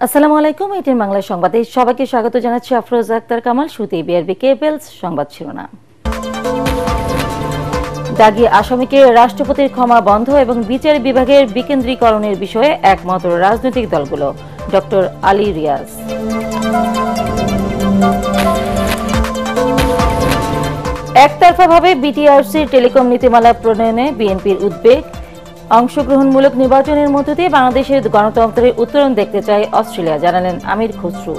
আসসালামু আলাইকুম, এটিএন বাংলা সংবাদে সবাইকে স্বাগত জানাচ্ছি। আফরোজা আক্তার কামাল। শুরুতেই বিআরবি কেবলস সংবাদ শিরোনাম। দাগী আসামিকে রাষ্ট্রপতির ক্ষমা বন্ধ এবং বিচার বিভাগের বিকেন্দ্রীকরণের বিষয়ে একমত রাজনৈতিক দলগুলো। ডক্টর আলী রিয়াজ। একতরফাভাবে বিটিআরসির টেলিকম নীতিমালা প্রণয়নে বিএনপির উদ্বেগ। অংশগ্রহণমূলক নির্বাচনের মধ্য দিয়ে বাংলাদেশের গণতন্ত্রের উত্তরণ দেখতে চায় অস্ট্রেলিয়া, জানালেন আমির খসরু।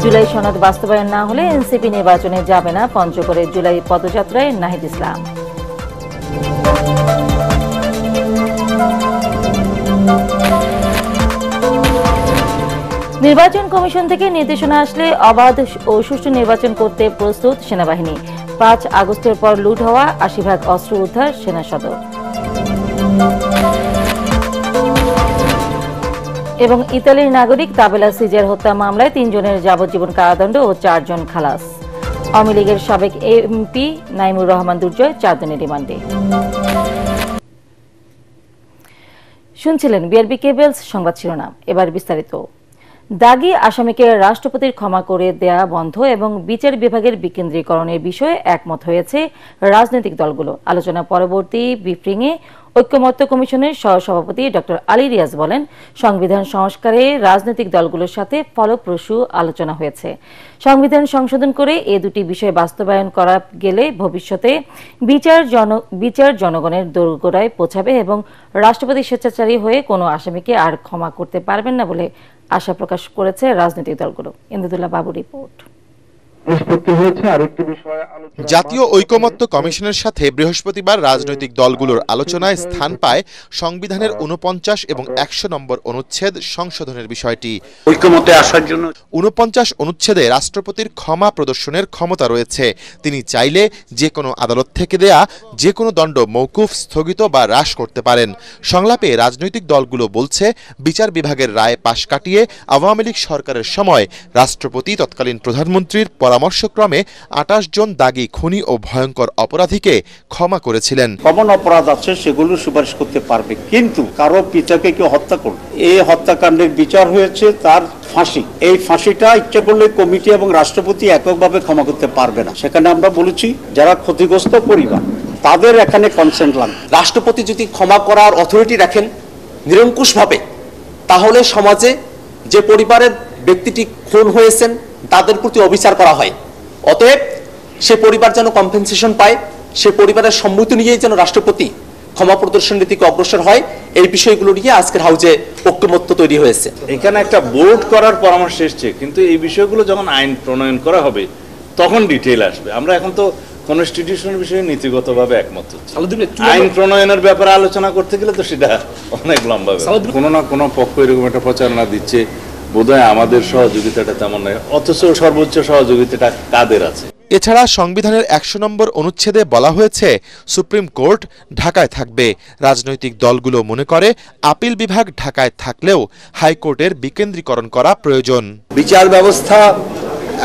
জুলাই সনদ বাস্তবায়ন না হলে এনসিপি নির্বাচনে যাবে না, পঞ্চগড়ে জুলাই পদযাত্রায় নাহিদ ইসলাম। নির্বাচন কমিশন থেকে নির্দেশনা আসলে অবাধ ও সুষ্ঠু নির্বাচন করতে প্রস্তুত সেনাবাহিনী। ৫ আগস্টের পর লুট হওয়া ৮০ ভাগ অস্ত্র উদ্ধার সেনা সদর। এবং ইতালির নাগরিক তাবেলা সিজার হত্যা মামলায় ৩ জনের যাবজ্জীবন কারাদণ্ড ও ৪ জন খালাস। আওয়ামী লীগের সাবেক এমপি নাইমুর রহমান দুর্জয় ৪ দিনের রিমান্ডে। শুনছিলেন বিআরবি কেবলস সংবাদ শিরোনাম। এবার বিস্তারিত। দাগী আসামিকে রাষ্ট্রপতির ক্ষমা করে দেয়া বন্ধ এবং বিচার বিভাগের বিকেন্দ্রীকরণের বিষয়ে একমত হয়েছে রাজনৈতিক দলগুলো। আলোচনা পরবর্তী ব্রিফিংয়ে ঐক্যমত্য কমিশনের সহসভাপতি ডক্টর আলী রিয়াজ বলেন, সংবিধান সংস্কারে রাজনৈতিক দলগুলোর সাথে ফলপ্রসূ আলোচনা হয়েছে। সংবিধান সংশোধন করে এ দুটি বিষয় বাস্তবায়ন করা গেলে ভবিষ্যতে বিচার জনগণের দোরগোড়ায় পৌঁছাবে এবং রাষ্ট্রপতি স্বেচ্ছাচারী হয়ে কোনো আসামিকে আর ক্ষমা করতে পারবেন না বলে আশা প্রকাশ করেছে রাজনৈতিক দলগুলো। ইমদাদুল্লাহ বাবু রিপোর্ট। জাতীয় ঐকমত্য কমিশনের সাথে বৃহস্পতিবার রাজনৈতিক দলগুলোর আলোচনায় স্থান পায় সংবিধানের ৪৯ এবং ১০০ নম্বর অনুচ্ছেদ সংশোধনের বিষয়টি। ঐকমত্যে আসার জন্য ৪৯ অনুচ্ছেদে রাষ্ট্রপতির ক্ষমা প্রদর্শনের ক্ষমতা রয়েছে। তিনি চাইলে যে কোনো আদালত থেকে দেয়া যে কোনো দণ্ড মওকুফ, স্থগিত বা হ্রাস করতে পারেন। সংলাপে রাজনৈতিক দলগুলো বলছে, বিচার বিভাগের রায় পাশ কাটিয়ে আওয়ামী লীগ সরকারের সময় রাষ্ট্রপতি তৎকালীন প্রধানমন্ত্রীর পরামর্শক্রমে ২৮ জন দাগী, খুনি ও ভয়ঙ্কর অপরাধীকে ক্ষমা করেছিলেন। কমন অপরাধ আছে সেগুলো সুপারিশ করতে পারবে, কিন্তু কারো পিতাকে কেউ হত্যা করবে, এই হত্যাকাণ্ডের বিচার হয়েছে তার ফাঁসি। এই ফাঁসিটা ইচ্ছে করলে কমিটি এবং রাষ্ট্রপতি এককভাবে ক্ষমা করতে পারবে না। সেখানে আমরা বলেছি যারা ক্ষতিগ্রস্ত পরিবার তাদের এখানে কনসেন্ট লাগবে। রাষ্ট্রপতি যদি ক্ষমা করার অথরিটি রাখেন নিরঙ্কুশভাবে, তাহলে সমাজে যে পরিবারের ব্যক্তিটি খুন হয়েছেন তাদের প্রতি অবিচার করা হয়। অতএব সে পরিবার যেন কম্পেনসেশন পায়, সে পরিবারের সম্মতি নিয়েই যেন রাষ্ট্রপতি ক্ষমা প্রদর্শনের দিকে অগ্রসর হয়। এই বিষয়গুলো নিয়ে আজকের হাউজে ঐক্যমত্য তৈরি হয়েছে। এখানে একটা বোর্ড করার পরামর্শ এসছে, কিন্তু এই বিষয়গুলো যখন আইন প্রণয়ন করা হবে তখন ডিটেইল আসবে। আমরা এখন তো কনস্টিটিউশনের বিষয়ে নীতিগতভাবে একমত হচ্ছি। আইন প্রণয়নের ব্যাপারে আলোচনা করতে গেলে তো সেটা অনেক লম্বা ব্যাপার। কোনো না কোনো পক্ষ এরকম একটা প্রচারণা দিচ্ছে, বোধহয় আমাদের সহযোগিতাটা তেমন নয়, অথচ সর্বোচ্চ সহযোগিতাটা কাদের আছে। এছাড়া সংবিধানের ১০০ নম্বর অনুচ্ছেদে বলা হয়েছে, সুপ্রিম কোর্ট ঢাকায় থাকবে। রাজনৈতিক দলগুলো মনে করে আপিল বিভাগ ঢাকায় থাকলেও হাইকোর্টের বিকেন্দ্রীকরণ করা প্রয়োজন। বিচার ব্যবস্থা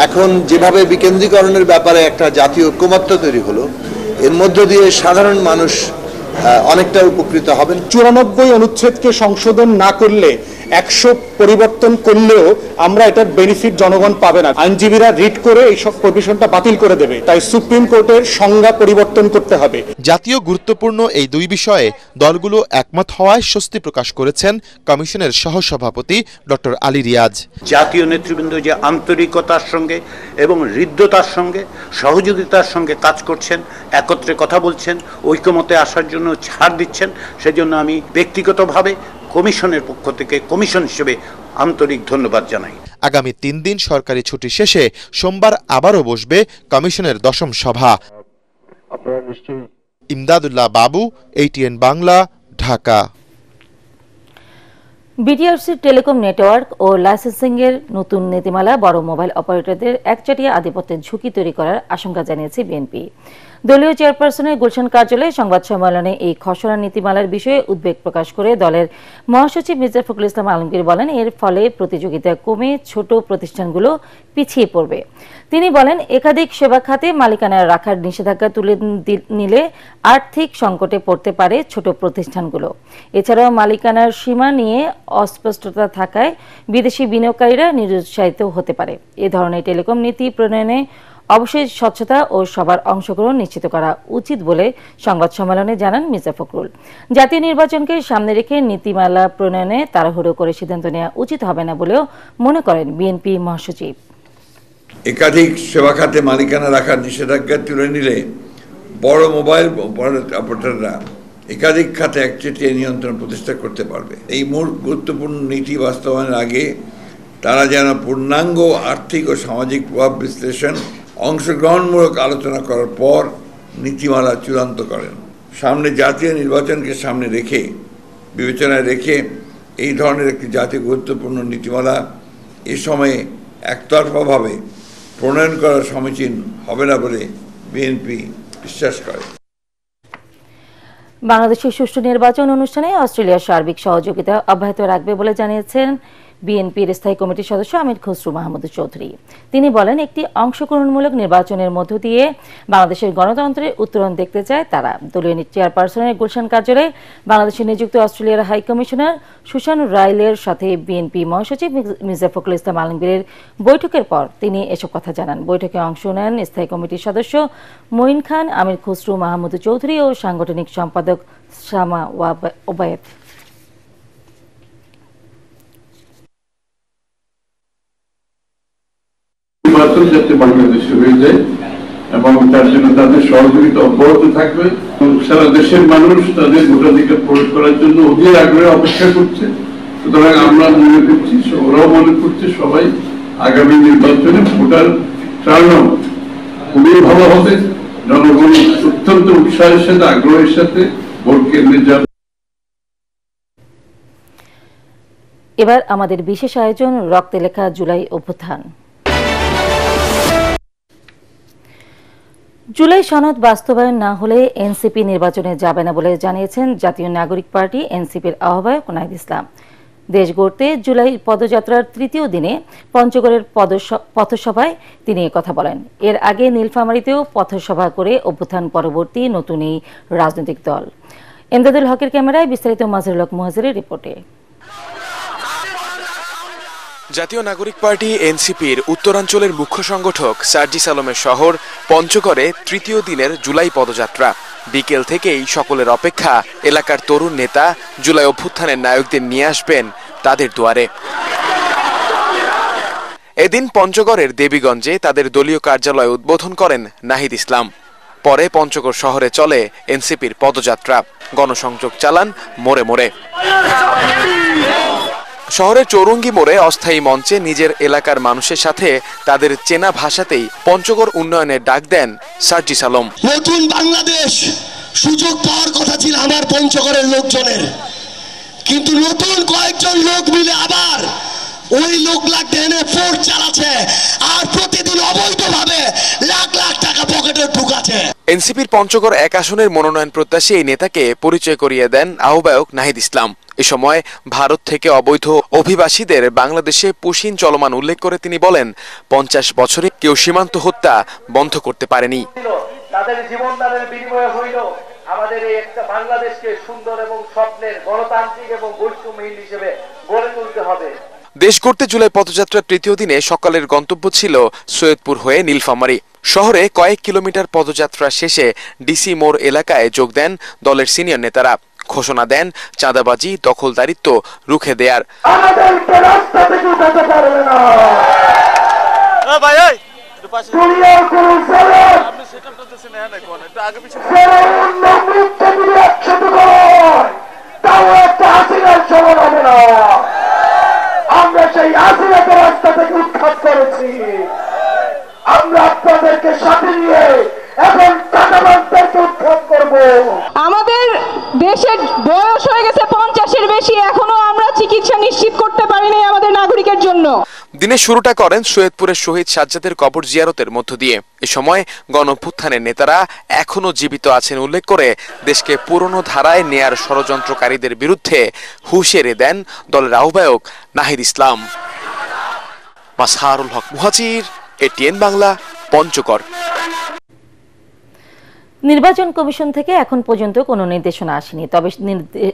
এখন যেভাবে বিকেন্দ্রীকরণের ব্যাপারে একটা জাতীয় ঐক্যমত্য তৈরি হলো, এর মধ্য দিয়ে সাধারণ মানুষ অনেকটা উপকৃত হবেন। ৯৪ অনুচ্ছেদকে সংশোধন না করলে ১০০ পরিবর্তন করলেও আমরা এটার বেনিফিট জনগণ পাবে না। আইনজীবীরা রিট করে এই সব প্রভিশনটা বাতিল করে দেবে। তাই সুপ্রিম কোর্টের সংজ্ঞা পরিবর্তন করতে হবে। জাতীয় গুরুত্বপূর্ণ এই দুই বিষয়ে দলগুলো একমত হওয়ায় স্বস্তি প্রকাশ করেছেন কমিশনের সহসভাপতি ডক্টর আলী রিয়াজ। জাতীয় নেতৃবৃন্দ যে আন্তরিকতার সঙ্গে এবং হৃদ্যতার সঙ্গে সহযোগিতার সঙ্গে কাজ করছেন, একত্রে কথা বলছেন, ঐক্যমতে আসার জন্য ছাড় দিচ্ছেন, সেজন্য আমি ব্যক্তিগতভাবে কমিশনের পক্ষ থেকে কমিশন হিসেবে আন্তরিক ধন্যবাদ জানাই। আগামী ৩ দিন সরকারি ছুটি শেষে সোমবার আবারও বসবে কমিশনের ১০ম সভা। ইমদাদুল্লাহ বাবু, এটিএন বাংলা, ঢাকা। বিটিআরসির টেলিকম নেটওয়ার্ক ও লাইসেন্সিং এর নতুন নীতিমালা বড় মোবাইল অপারেটরদের একচেটিয়া আধিপত্যের ঝুঁকি তৈরি করার আশঙ্কা জানিয়েছে বিএনপি। দলীয় চেয়ারপারসনের গুলশান কার্যালয়ে সংবাদ সম্মেলনে এই খসড়া নীতিমালার বিষয়ে উদ্বেগ প্রকাশ করে দলের মহাসচিব মির্জা ফখরুল ইসলাম আলমগীর বলেন, এর ফলে প্রতিযোগিতা কমে ছোট প্রতিষ্ঠানগুলো পিছিয়ে পড়বে। তিনি বলেন, একাধিক সেবা খাতে মালিকানা রাখার নিষেধাজ্ঞা তুলে নিলে আর্থিক সংকটে পড়তে পারে ছোট প্রতিষ্ঠানগুলো। এছাড়াও মালিকানার সীমা নিয়ে অস্পষ্টতা থাকায় বিদেশি বিনিয়োগকারীরা নিরুৎসাহিত হতে পারে। এ ধরনের টেলিকম নীতি প্রণয়নে অবশ্যই স্বচ্ছতা ও সবার অংশগ্রহণ নিশ্চিত করা উচিত বলে সংবাদ সম্মেলনে জানান মির্জা ফখরুল। জাতীয় নির্বাচনকে সামনে রেখে নীতিমালা প্রণয়নে তাড়াহুড়ো করে সিদ্ধান্ত নেওয়া উচিত হবে না বলেও মনে করেন বিএনপি মহাসচিব। একাধিক সেবা খাতে মালিকানা রাখার নিষেধাজ্ঞা তুলে নিলে বড় মোবাইল অপারেটররা একাধিক খাতে একচেটিয়া নিয়ন্ত্রণ প্রতিষ্ঠা করতে পারবে। এই মূল গুরুত্বপূর্ণ নীতি বাস্তবায়নের আগে তারা যেন পূর্ণাঙ্গ আর্থিক ও সামাজিক প্রভাব বিশ্লেষণ অংশগ্রহণমূলক আলোচনা করার পর নীতিমালা চূড়ান্ত করেন। সামনে জাতীয় নির্বাচনকে সামনে রেখে বিবেচনায় রেখে এই ধরনের একটি জাতীয় গুরুত্বপূর্ণ নীতিমালা এ সময়ে একতরফাভাবে প্রণয়ন করা সমীচীন হবে না বলে বিএনপি বিশ্বাস করে। বাংলাদেশের সুষ্ঠু নির্বাচন অনুষ্ঠানে অস্ট্রেলিয়ার সার্বিক সহযোগিতা অব্যাহত রাখবে বলে জানিয়েছেন বিএনপির স্থায়ী কমিটির সদস্য আমির খসরু মাহমুদ চৌধুরী। তিনি বলেন, একটি অংশগ্রহণমূলক নির্বাচনের মধ্য দিয়ে বাংলাদেশের গণতন্ত্রের উত্তরণ দেখতে চায় তারা। দলীয় চেয়ারপারসনের গুলশান কার্যালয়ে বাংলাদেশে নিযুক্ত অস্ট্রেলিয়ার হাই কমিশনার সুশান রাইলের সাথে বিএনপি মহাসচিব মির্জা ফখরুল ইসলাম আলমগীরের বৈঠকের পর তিনি এসব কথা জানান। বৈঠকে অংশ নেন স্থায়ী কমিটির সদস্য মঈন খান, আমির খসরু মাহমুদ চৌধুরী ও সাংগঠনিক সম্পাদক শামা ওবায়েদ। নির্বাচন যাতে বাংলাদেশে হয়ে যায় এবং তার জন্য তাদের সহযোগিতা অব্যাহত থাকবে। সারা দেশের মানুষ তাদের ভোটাধিকার প্রয়োগ করার জন্য অধীর আগ্রহে অপেক্ষা করছে। সুতরাং আমরা মনে করছি, ওরাও মনে করছে, সবাই আগামী নির্বাচনে ভোটার টার্নআউট খুবই ভালো হবে। জনগণ অত্যন্ত উৎসাহের সাথে আগ্রহের সাথে ভোট কেন্দ্রে যাবে। এবার আমাদের বিশেষ আয়োজন রক্তে লেখা জুলাই অভ্যুত্থান। জুলাই সনদ বাস্তবায়ন না হলে এনসিপি নির্বাচনে যাবে না বলে জানিয়েছেন জাতীয় নাগরিক পার্টি এনসিপির আহ্বায়ক নাহিদ ইসলাম। দেশ গড়তে জুলাই পদযাত্রার তৃতীয় দিনে পঞ্চগড়ের পথসভায় তিনি কথা বলেন। এর আগে নীলফামারীতেও পথসভা করে অভ্যুত্থান পরবর্তী নতুন এই রাজনৈতিক দল। এমদাদুল হকের ক্যামেরায় বিস্তারিত মাজহারুল হক মুহাজিরের রিপোর্টে। জাতীয় নাগরিক পার্টি এনসিপির উত্তরাঞ্চলের মুখ্য সংগঠক সার্জিস আলমের শহর পঞ্চগড়ে তৃতীয় দিনের জুলাই পদযাত্রা। বিকেল থেকেই সকলের অপেক্ষা এলাকার তরুণ নেতা জুলাই অভ্যুত্থানের নায়কদের নিয়ে আসবেন তাদের দুয়ারে। এদিন পঞ্চগড়ের দেবীগঞ্জে তাদের দলীয় কার্যালয় উদ্বোধন করেন নাহিদ ইসলাম। পরে পঞ্চগড় শহরে চলে এনসিপির পদযাত্রা। গণসংযোগ চালান মোড়ে মোড়ে। শহরের চৌরঙ্গি মোড়ে অস্থায়ী মঞ্চে নিজের এলাকার মানুষের সাথে তাদের চেনা ভাষাতেই পঞ্চগড় উন্নয়নের ডাক দেন সার্জিস আলম। নতুন বাংলাদেশ সুযোগ পাওয়ার কথা ছিল আমার পঞ্চগড়ের লোকজনের, কিন্তু নতুন কয়েকজন লোক মিলে আবার ওই লোক এনে ফোর্স চালাচ্ছে আর প্রতিদিন অবৈধভাবে লাখ লাখ টাকা পকেটে ঢুকাচ্ছে। এনসিপির পঞ্চগড় এক আসনের মনোনয়ন প্রত্যাশী এই নেতাকে পরিচয় করিয়ে দেন আহ্বায়ক নাহিদ ইসলাম। এ সময় ভারত থেকে অবৈধ অভিবাসীদের বাংলাদেশে পুশিন চলমান উল্লেখ করে তিনি বলেন, 50 বছরে কেউ সীমান্ত হত্যা বন্ধ করতে পারেনি। তাদের জীবনদানের বিনিময়ে হইল আমাদের এই একটা বাংলাদেশকে সুন্দর এবং স্বপ্নের গণতান্ত্রিক এবং বৈষম্যহীন হিসেবে গড়ে তুলতে হবে। দেশ গড়তে জুলাই পদযাত্রার তৃতীয় দিনে সকালের গন্তব্য ছিল সৈয়দপুর হয়ে নীলফামারী। শহরে কয়েক কিলোমিটার পদযাত্রা শেষে ডিসি মোড় এলাকায় যোগ দেন দলের সিনিয়র নেতারা। ঘোষণা দেন চাঁদাবাজি, দখলদারিত্ব রুখে দেয়ার। আমরা সেই আসিয়াতে রাস্তা থেকে উৎখাত করেছি। আমরা আপনাদেরকে সাথে নিয়ে এখন টাকাবাজদেরকে উৎখাত করব। আমাদের দেশের বয়স হয়ে গেছে 50-এর বেশি, এখনো আমরা চিকিৎসা নিশ্চিত করতে পারিনি আমাদের নাগরিকের জন্য। দিনের শুরুটা করেন সৈয়দপুরের শহীদ সাজ্জাদের কবর জিয়ারতের মধ্য দিয়ে। এ সময় গণঅভ্যুত্থানের নেতারা এখনো জীবিত আছেন উল্লেখ করে দেশকে পুরনো ধারায় নেয়ার ষড়যন্ত্রকারীদের বিরুদ্ধে হুঁশিয়ারি দেন দলের আহ্বায়ক নাহিদ ইসলাম। মাসহারুল হক মুহাজির, এটিএন বাংলা, পঞ্চগড়। নির্বাচন কমিশন থেকে এখন পর্যন্ত কোনো নির্দেশনা আসেনি, তবে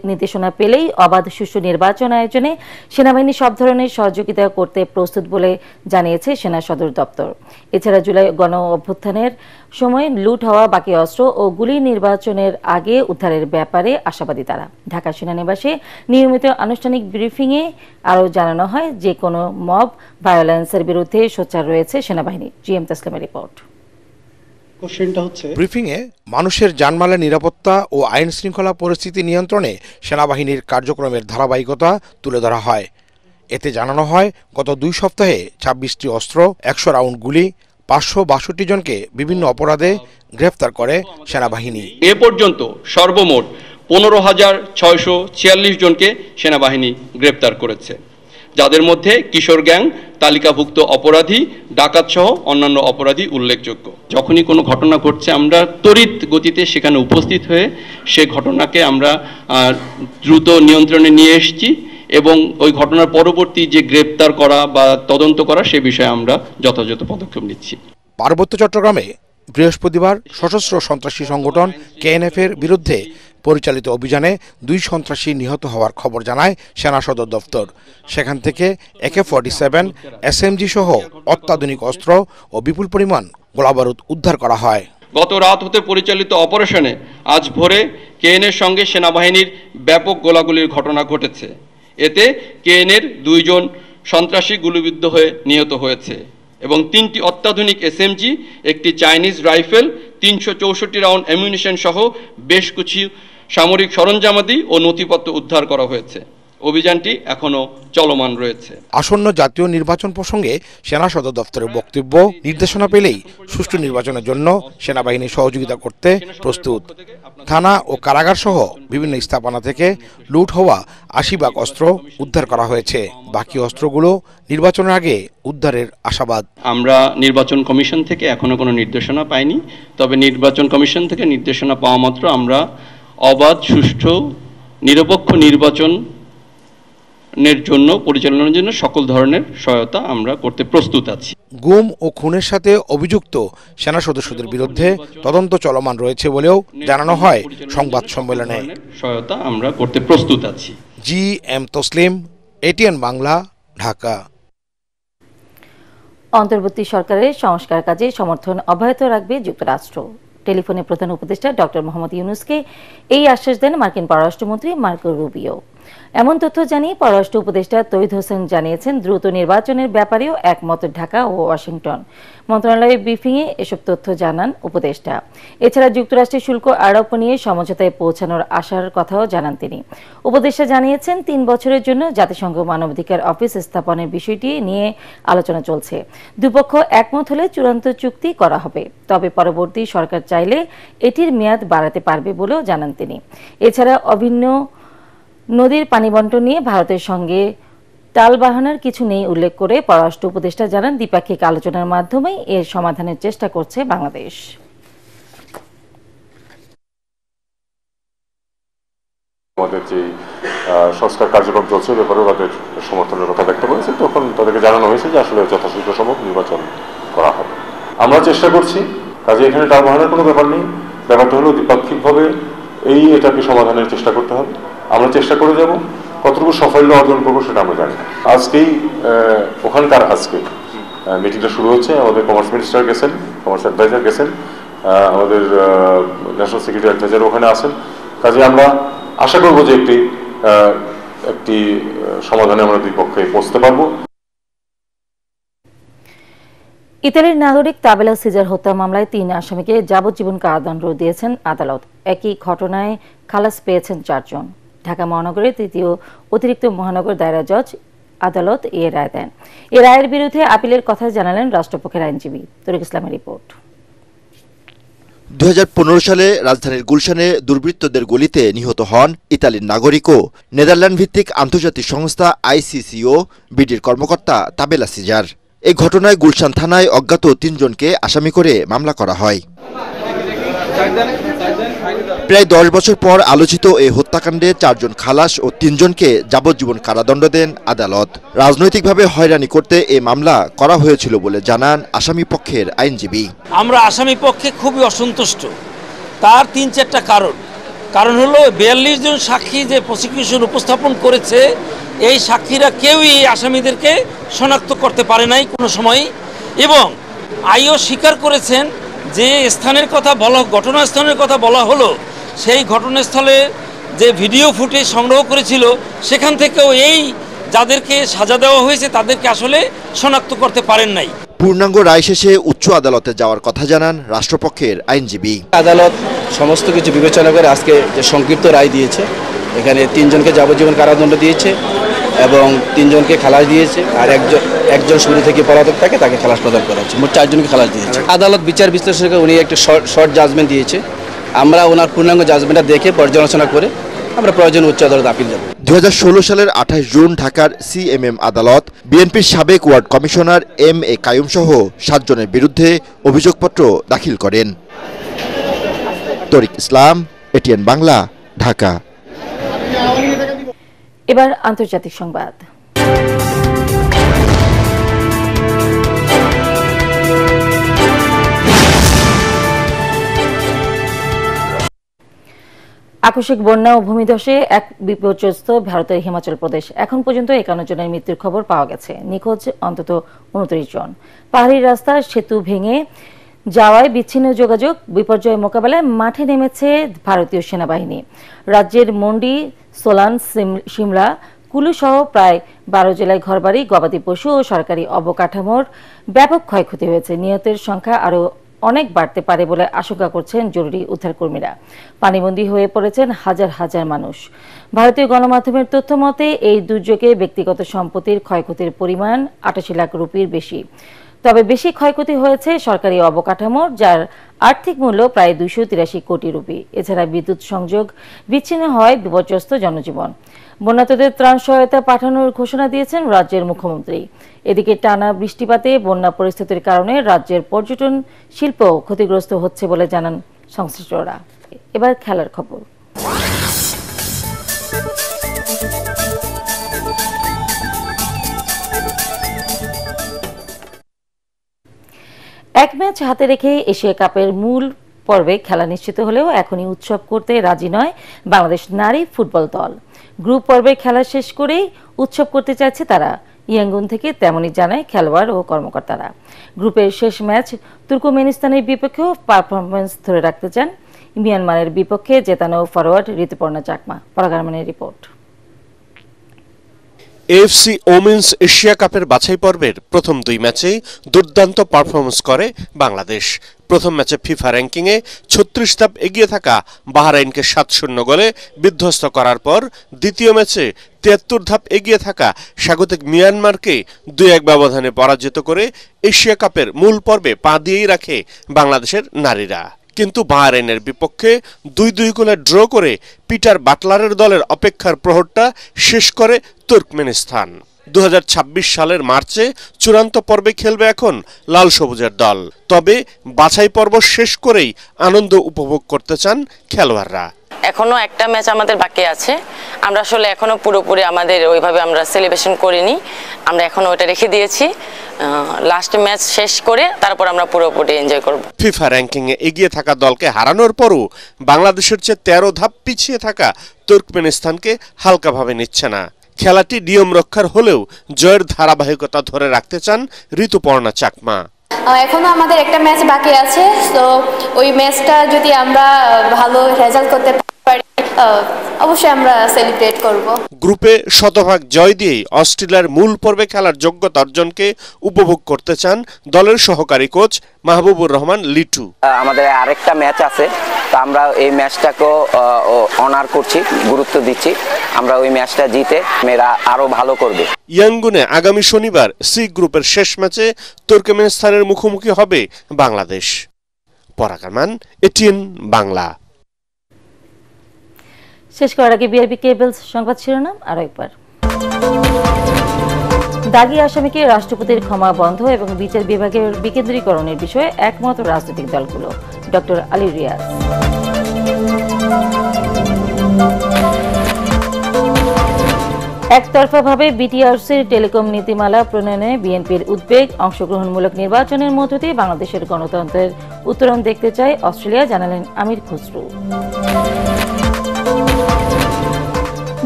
নির্দেশনা পেলেই অবাধ সুষ্ঠু নির্বাচন আয়োজনে সেনাবাহিনী সব ধরনের সহযোগিতা করতে প্রস্তুত বলে জানিয়েছে সেনা সদর দপ্তর। এছাড়া জুলাই গণ অভ্যুত্থানের সময় লুট হওয়া বাকি অস্ত্র ও গুলি নির্বাচনের আগে উদ্ধারের ব্যাপারে আশাবাদী তারা। ঢাকা সেনানিবাসে নিয়মিত আনুষ্ঠানিক ব্রিফিংয়ে আরও জানানো হয় যে কোনো মব ভায়োলেন্সের বিরুদ্ধে সোচ্চার রয়েছে সেনাবাহিনী। জিএম তাসলিমের রিপোর্ট। ব্রিফিংয়ে মানুষের জানমালের নিরাপত্তা ও আইন শৃঙ্খলা পরিস্থিতি নিয়ন্ত্রণে সেনাবাহিনীর কার্যক্রমের ধারাবাহিকতা তুলে ধরা হয়। এতে জানানো হয় গত 2 সপ্তাহে 26টি অস্ত্র, 100 রাউন্ড গুলি, 562 জনকে বিভিন্ন অপরাধে গ্রেফতার করে সেনাবাহিনী। এ পর্যন্ত সর্বমোট 15,646 জনকে সেনাবাহিনী গ্রেফতার করেছে, যাদের মধ্যে কিশোর গ্যাং, তালিকাভুক্ত অপরাধী, ডাকাত সহ অন্যান্য অপরাধী উল্লেখযোগ্য। যখনই কোনো ঘটনা ঘটছে আমরা তড়িৎ গতিতে সেখানে উপস্থিত হয়ে সে ঘটনাকে আমরা দ্রুত নিয়ন্ত্রণে নিয়ে এসেছি এবং ওই ঘটনার পরবর্তী যে গ্রেপ্তার করা বা তদন্ত করা সে বিষয়ে আমরা যথাযথ পদক্ষেপ নিচ্ছি। পার্বত্য চট্টগ্রামে বৃহস্পতিবার সশস্ত্র সন্ত্রাসী সংগঠন কেএনএফ এর বিরুদ্ধে পরিচালিত অভিযানে 2 সন্ত্রাসী নিহত হওয়ার খবর জানায় সেনা সদর দপ্তর। সেখান থেকে AK-47, SMG সহ অত্যাধুনিক অস্ত্র ও বিপুল পরিমাণ গোলাবারুদ উদ্ধার করা হয়। গত রাত হতে পরিচালিত অপারেশনে আজ ভোরে কেএনএর সঙ্গে সেনাবাহিনীর ব্যাপক গোলাগুলির ঘটনা ঘটেছে। এতে কেএনএর 2 জন সন্ত্রাসী গুলিবিদ্ধ হয়ে নিহত হয়েছে এবং 3টি অত্যাধুনিক SMG, একটি চাইনিজ রাইফেল, 364 রাউন্ড অ্যামিউনিশন সহ বেশ কিছু সামরিক সরঞ্জামাদি ও নথিপত্র উদ্ধার করা হয়েছে। অভিযানটি এখনো চলমান রয়েছে। আসন্ন জাতীয় নির্বাচন প্রসঙ্গে সেনা সদর দপ্তরের বক্তব্য, নির্দেশনা পেলেই সুষ্ঠু নির্বাচনের জন্য সেনাবাহিনী সহযোগিতা করতে প্রস্তুত। থানা ও কারাগার সহ বিভিন্ন স্থাপনা থেকে লুট হওয়া 80 ভাগ অস্ত্র উদ্ধার করা হয়েছে। বাকি অস্ত্রগুলো নির্বাচনের আগে উদ্ধারের আশাবাদ। আমরা নির্বাচন কমিশন থেকে এখনো কোনো নির্দেশনা পাইনি, তবে নির্বাচন কমিশন থেকে নির্দেশনা পাওয়া মাত্র আমরা অবাধ, সুষ্ঠু, নিরপেক্ষ নির্বাচনের জন্য পরিচালনার জন্য সকল ধরনের সহায়তা আমরা করতে প্রস্তুত আছি। গুম ও খুনের সাথে অভিযুক্ত সেনা সদস্যদের বিরুদ্ধে তদন্ত চলমান রয়েছে বলেও জানানো হয় সংবাদ সম্মেলনে। সহায়তা আমরা করতে প্রস্তুত আছি। GM Taslim, ATN Bangla, Dhaka. অন্তর্বর্তী সরকারের সংস্কার কাজে সমর্থন অব্যাহত রাখবে যুক্তরাষ্ট্র। টেলিফোনে প্রধান উপদেষ্টা ডক্টর মোহাম্মদ ইউনূসকে এই আশ্বাস দেন মার্কিন পররাষ্ট্রমন্ত্রী মার্কো রুবিও। এমন তথ্য জানিয়ে পররাষ্ট্র উপদেষ্টা তৌহিদ হোসেন জানিয়েছেন, দ্রুত নির্বাচনের ব্যাপারেও একমত ঢাকা ও ওয়াশিংটন। মন্ত্রণালয়ের ব্রিফিংয়ে এসব তথ্য জানান উপদেষ্টা। এছাড়া যুক্তরাষ্ট্রের শুল্ক আরোপ নিয়ে সমঝোতায় পৌঁছানোর আশার কথাও জানান তিনি। উপদেষ্টা জানিয়েছেন, 3 বছরের জন্য জাতিসংঘ মানবাধিকার অফিস স্থাপনের বিষয়টি নিয়ে আলোচনা চলছে। দুপক্ষ একমত হলে চূড়ান্ত চুক্তি করা হবে, তবে পরবর্তী সরকার চাইলে এটির মেয়াদ বাড়াতে পারবে বলেও জানান তিনি। এছাড়া অভিন্ন নদীর পানি বন্টন নিয়ে ভারতের সঙ্গে টালবাহানার কিছু নেই উল্লেখ করে পররাষ্ট্র উপদেষ্টা জানান, দ্বিপাক্ষিক আলোচনার মাধ্যমেই এর সমাধানের চেষ্টা করছে বাংলাদেশ। আমাদের যে সংস্কার কার্যক্রম চলছে ব্যাপারে তাদের সমর্থনের কথা ব্যক্ত করেছে, তখন তাদেরকে জানানো হয়েছে যে আসলে যথাশীঘ্র সম্ভব নির্বাচন করা হবে। আমরা চেষ্টা করছি, কাজে এখানে টালবাহানার কোনো ব্যাপার নেই। ব্যাপারটা হলো দ্বিপাক্ষিকভাবে এটাকে সমাধানের চেষ্টা করতে হবে। আমরা চেষ্টা করে যাব, কতটুকু সাফল্য অর্জন করবো সেটা আমরা জানি। আজকেই ওখানকার মিটিংটা শুরু হচ্ছে। আমাদের কমার্স মিনিস্টার গেছেন, কমার্স অ্যাডভাইজার গেছেন, আমাদের ন্যাশনাল সিকিউরিটি অ্যাডভাইজার ওখানে আছেন। কাজে আমরা আশা করবো যে একটি সমাধানে আমরা দুই পক্ষে পৌঁছতে পারবো। ইতালির নাগরিক তাবেলা সিজার হত্যা মামলায় 3 আসামিকে যাবজ্জীবন কারাদণ্ড দিয়েছেন আদালত। একই ঘটনায় খালাস পেয়েছেন 4 জন। ঢাকা মহানগরের 3য় অতিরিক্ত মহানগর দায়রা জজ আদালত এ রায় দেন। এ রায়ের বিরুদ্ধে আপিলের কথা জানালেন রাষ্ট্রপক্ষের আইনজীবী তরিক ইসলামের রিপোর্ট। 2015 সালে রাজধানীর গুলশানে দুর্বৃত্তদের গুলিতে নিহত হন ইতালির নাগরিক ও নেদারল্যান্ড ভিত্তিক আন্তর্জাতিক সংস্থা ICCO বিডির কর্মকর্তা তাবেলা সিজার। এই ঘটনায় গুলশান থানায় অজ্ঞাত 3 জনকে আসামি করে মামলা করা হয়। প্রায় 10 বছর পর আলোচিত এই হত্যাকাণ্ডে 4 জন খালাস ও 3 জনকে যাবজ্জীবন কারাদণ্ড দেন আদালত। রাজনৈতিকভাবে হয়রানি করতে এই মামলা করা হয়েছিল বলে জানান আসামি পক্ষের আইনজীবী। আমরা আসামি পক্ষে খুবই অসন্তুষ্ট। তার 3-4টা কারণ হলো 42 জন সাক্ষী যে প্রসিকিউশন উপস্থাপন করেছে, এই সাক্ষীরা কেউই আসামিদেরকে শনাক্ত করতে পারে নাই কোনো সময়, এবং আইও স্বীকার করেছেন যে স্থানের কথা বলা, ঘটনাস্থানের কথা বলা হলো, সেই ঘটনাস্থলে যে ভিডিও ফুটেজ সংগ্রহ করেছিল সেখান থেকেও এই যাদেরকে সাজা দেওয়া হয়েছে তাদেরকে আসলে শনাক্ত করতে পারেন নাই। পূর্ণাঙ্গ রায় শেষে উচ্চ আদালতে যাওয়ার কথা জানান রাষ্ট্রপক্ষের আইনজীবী। আদালত সমস্ত কিছু বিবেচনা করে আজকে যে সংক্ষিপ্ত রায় দিয়েছে, এখানে 3 জনকে যাবজ্জীবন কারাদণ্ড দিয়েছে এবং 3 জনকে খালাস দিয়েছে, আর একজন শুরু থেকে পলাতক থাকে তাকে খালাস প্রদান করা হচ্ছে। মোট 4 জনকে খালাস দিয়েছে। আদালত বিচার বিশ্লেষণকে উনি একটা শর্ট জাজমেন্ট দিয়েছে। আমরা ওনার পূর্ণাঙ্গ জাজমেন্টটা দেখে পর্যালোচনা করে আমরা প্রয়োজন উচ্চ আদালত আপিল যাব। 2016 সালের 28 জুন ঢাকার CMM আদালত বিএনপির সাবেক ওয়ার্ড কমিশনার MA কাইয়ুম সহ 7 জনের বিরুদ্ধে অভিযোগপত্র দাখিল করেন। তরিক ইসলাম, ATN বাংলা, ঢাকা। এবার আন্তর্জাতিক সংবাদ। আকস্মিক বন্যা ও ভূমিধসে এক বিপর্যস্ত ভারতের হিমাচল প্রদেশ। এখন পর্যন্ত 51 জনের মৃত্যুর খবর পাওয়া গেছে, নিখোঁজ অন্তত 29 জন। পাহাড়ি রাস্তার সেতু ভেঙে যাওয়ায় বিচ্ছিন্ন যোগাযোগ, বিপর্যয় মোকাবেলায় মাঠে নেমেছে ভারতীয় সেনাবাহিনী। রাজ্যের মন্ডি, সোলান, সিমলা, কুলু সহ প্রায় 12 জেলায় ঘরবাড়ি, গবাদি পশু ও সরকারি অবকাঠামোর ব্যাপক ক্ষয়ক্ষতি হয়েছে। নিহতের সংখ্যা আরও অনেক বাড়তে পারে বলে আশঙ্কা করছেন জরুরি উদ্ধারকর্মীরা। পানিবন্দী হয়ে পড়েছেন হাজার হাজার মানুষ। ভারতীয় গণমাধ্যমের তথ্য মতে এই দুর্যোগে ব্যক্তিগত সম্পত্তির ক্ষয়ক্ষতির পরিমাণ 88 লাখ রুপির বেশি। তবে বেশি ক্ষয়ক্ষতি হয়েছে সরকারি অবকাঠামোর, যার আর্থিক মূল্য প্রায় 283 কোটি রুপি। এছাড়া বিদ্যুৎ সংযোগ বিচ্ছিন্ন হয় বিপর্যস্ত জনজীবন। বন্যার্তদের ত্রাণ সহায়তা পাঠানোর ঘোষণা দিয়েছেন রাজ্যের মুখ্যমন্ত্রী। এদিকে টানা বৃষ্টিপাতে বন্যা পরিস্থিতির কারণে রাজ্যের পর্যটন শিল্প ক্ষতিগ্রস্ত হচ্ছে বলে জানান সংশ্লিষ্টরা। এবার খেলার খবর। এক ম্যাচ হাতে রেখে এশিয়া কাপের মূল পর্বে খেলা নিশ্চিত হলেও এখনই উৎসব করতে রাজি নয় বাংলাদেশ নারী ফুটবল দল। গ্রুপ পর্বের খেলা শেষ করেই উৎসব করতে চাইছে তারা। ইয়াঙ্গুন থেকে তেমনই জানায় খেলোয়াড় ও কর্মকর্তারা। গ্রুপের শেষ ম্যাচ তুর্কমেনিস্তানের বিপক্ষেও পারফরমেন্স ধরে রাখতে চান মিয়ানমারের বিপক্ষে জেতানো ফরওয়ার্ড ঋতুপর্ণা চাকমা। পরাগারমানের রিপোর্ট। AFC ওমেন্স এশিয়া কাপের বাছাই পর্বের প্রথম 2 ম্যাচেই দুর্দান্ত পারফরমেন্স করে বাংলাদেশ। প্রথম ম্যাচে ফিফা র্যাঙ্কিংয়ে 36 ধাপ এগিয়ে থাকা বাহরাইনকে 7-0 গোলে বিধ্বস্ত করার পর দ্বিতীয় ম্যাচে 73 ধাপ এগিয়ে থাকা স্বাগতিক মিয়ানমারকে 2-1 ব্যবধানে পরাজিত করে এশিয়া কাপের মূল পর্বে পা দিয়েই রাখে বাংলাদেশের নারীরা। কিন্তু বাহরাইনের বিপক্ষে 2-2 গোলে ড্র করে পিটার বাটলারের দলের অপেক্ষার প্রহরটা শেষ করে তুর্কমেনিস্তান। 2026 সালের মার্চে চূড়ান্ত পর্বে খেলবে এখন লাল সবুজের দল। তবে বাছাই পর্ব শেষ করেই আনন্দ উপভোগ করতে চান খেলোয়াড়রা। এখনো একটা ম্যাচ আমাদের বাকি আছে। আমরা আসলে এখনো পুরোপুরি আমাদের ওইভাবে আমরা সেলিব্রেশন করিনি, আমরা এখনো ওটা রেখে দিয়েছি। লাস্ট ম্যাচ শেষ করে তারপর আমরা পুরোপুরি এনজয় করব। ফিফা র্যাঙ্কিংয়ে এগিয়ে থাকা দলকে হারানোর পরও বাংলাদেশের চেয়ে 13 ধাপ পিছিয়ে থাকা তুর্কমেনিস্তানকে হালকাভাবে নিচ্ছে না। খেলাটি নিয়ম রক্ষার হলেও জয়ের ধারাবাহিকতা ধরে রাখতে চান ঋতুপর্ণা চাকমা। এখনো আমাদের একটা ম্যাচ বাকি আছে, তো ওই ম্যাচটা যদি আমরা ভালো রেজাল্ট করতে পারি অবশ্যই আমরা সেলিব্রেট করব। গ্রুপে শতভাগ জয় দিয়েই অস্ট্রেলিয়ার মূল পর্বে খেলার যোগ্যতা অর্জনকে উপভোগ করতে চান দলের সহকারী কোচ মাহবুবুর রহমান লিটু। আমাদের আরেকটা ম্যাচ আছে, তো আমরা এই ম্যাচটাকেও অনার করছি, গুরুত্ব দিচ্ছি। আমরা ওই ম্যাচটা জিতে মেয়েরা আরো ভালো করবে। ইয়াঙ্গুনে আগামী শনিবার সি গ্রুপের শেষ ম্যাচে তুর্কমেনিস্তানের মুখোমুখি হবে বাংলাদেশ। পরাগ আরমান, এটিএন বাংলা। শেষ করার আগে বিআরবি কেবলস সংবাদ শিরোনাম আরো একবার। দাগী আসামিকে রাষ্ট্রপতির ক্ষমা বন্ধ এবং বিচার বিভাগের বিকেন্দ্রীকরণের বিষয়ে একমত রাজনৈতিক দলগুলো। ডক্টর আলী রিয়াজ। একতরফাভাবে বিটিআরসির টেলিকম নীতিমালা প্রণয়নে বিএনপির উদ্বেগ, অংশগ্রহণমূলক নির্বাচনের মধ্য দিয়ে বাংলাদেশের গণতন্ত্রের উত্তরণ দেখতে চায় অস্ট্রেলিয়া, জানালেন আমির খুসরু।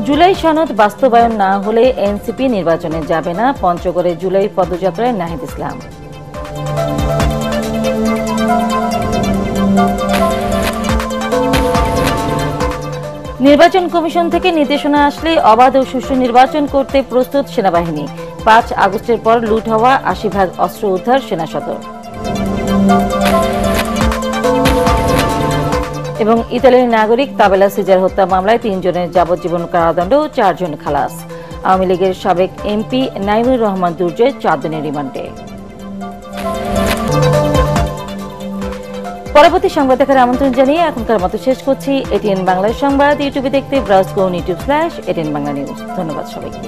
জুলাই সনদ বাস্তবায়ন না হলে এনসিপি নির্বাচনে যাবে না, পঞ্চগড়ে জুলাই পদযাত্রায় নাহিদ ইসলাম। নির্বাচন কমিশন থেকে নির্দেশনা আসলে অবাধ ও সুষ্ঠু নির্বাচন করতে প্রস্তুত সেনাবাহিনী। 5 আগস্টের পর লুট হওয়া 80 ভাগ অস্ত্র উদ্ধার সেনা সদর। এবং ইতালির নাগরিক তাবেলা সিজার হত্যা মামলায় 3 জনের যাবজ্জীবন কারাদণ্ড, 4 জন খালাস। আওয়ামী লীগের সাবেক এমপি নাইমুর রহমান দুর্জয় 4 দিনের রিমান্ডে। পরবর্তী সংবাদ দেখার আমন্ত্রণ জানিয়ে এখনকার মতো শেষ করছি। এটিএন বাংলার সংবাদ ইউটিউবে দেখতে ব্রাউজ করুন youtube/এটিএন বাংলা নিউজ। ধন্যবাদ সবাইকে।